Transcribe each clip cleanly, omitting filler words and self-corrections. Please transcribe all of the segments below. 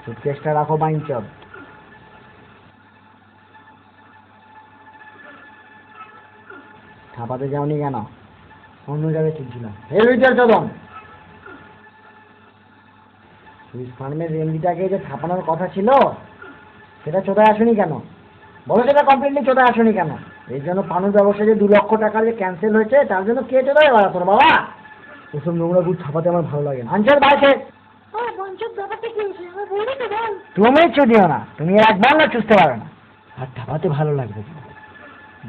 সুটকেসটা রাখো বাইঞ্চদ। থাপাতে যাওনি কেন? অন্য জায়গায় চলছিলাম। এই লুইটার চদন, সুইস ফার্মের রেন্ডিটাকে যে ছাপানোর কথা ছিল সেটা চোদায় আসুনি কেন? বলো সেটা কমপ্লিটলি চোদায় আসুনি কেন? এই জন্য পানুর ব্যবসা যে 2 লক্ষ টাকা যে ক্যান্সেল হয়েছে তার জন্য কে চোদায় বাড়া তোর বাবা? ওসব নোংরা গুড় ছাপাতে আমার ভালো লাগে না। আনসার বাইরে তুমি চুদিও না, তুমি একবার না চুষতে পারো না। আর ধাপাতে ভালো লাগবে,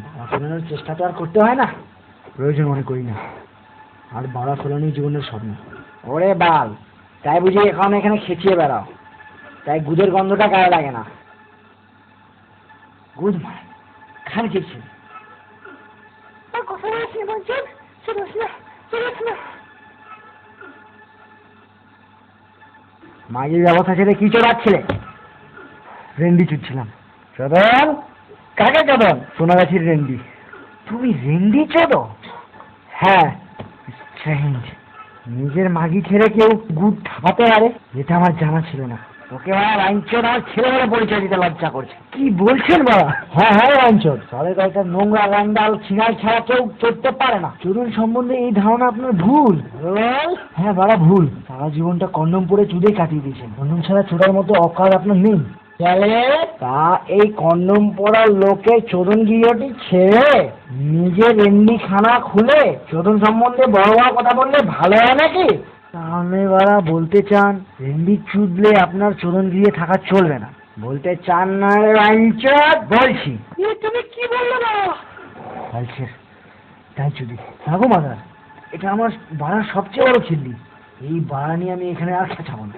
বাড়া ফোলানোর চেষ্টা তো আর করতে হয় না, প্রয়োজন মনে করি না। আর বাড়া ফোলানোই জীবনের স্বপ্ন। ওরে বাল, তাই বুঝি এখন এখানে খেচিয়ে বেড়াও, তাই গুদের গন্ধটা গায়ে লাগে না। গুদ মার খান খেয়েছি। মাগির ব্যবস্থা ছেড়ে কি চড়াচ্ছিলে? রেন্ডি চুদছিলাম। চদন কাকে চদন? সোনাগাছির রেন্ডি। তুমি রেন্ডি চোদো? হ্যাঁ, স্ট্রেঞ্জ। নিজের মাগি ছেড়ে কেউ গুড় ঠাপাতে পারে এটা আমার জানা ছিল না। ওকে বাবা রাইনচোদ আমার ছেলে বলে পরিচয় দিতে লজ্জা করছে। কি বলছেন বাবা? হ্যাঁ হ্যাঁ রাইনচোদ, সাড়ে কয়েকটা নোংরা রান্ডাল ছিনাই ছাড়া কেউ চড়তে পারে না। চোদন সম্বন্ধে এই ধারণা আপনার ভুল। হ্যাঁ বাড়া ভুল। সারা জীবনটা কন্ডম পরে চুদে কাটিয়ে দিয়েছেন, কন্ডম ছাড়া ছোটার মতো অকাল আপনার নেই। তা এই কন্ডম পরার লোকে চোদন গিরিয়টি ছেড়ে নিজের রেন্ডি খানা খুলে চোদন সম্বন্ধে বড় বড় কথা বললে ভালো হয় নাকি? তাহলে বাড়া বলতে চান রেন্ডি চুদলে আপনার চোদন গিয়ে থাকা চলবে না? বলতে চান না রাইনচোদ? বলছি। তুমি কি বললে বাবা? বলছে তাই চুদি থাকো মাদার, এটা আমার বাড়ার সবচেয়ে বড় খিল্লি। এই বাড়া নিয়ে আমি এখানে আর খেছাবো না।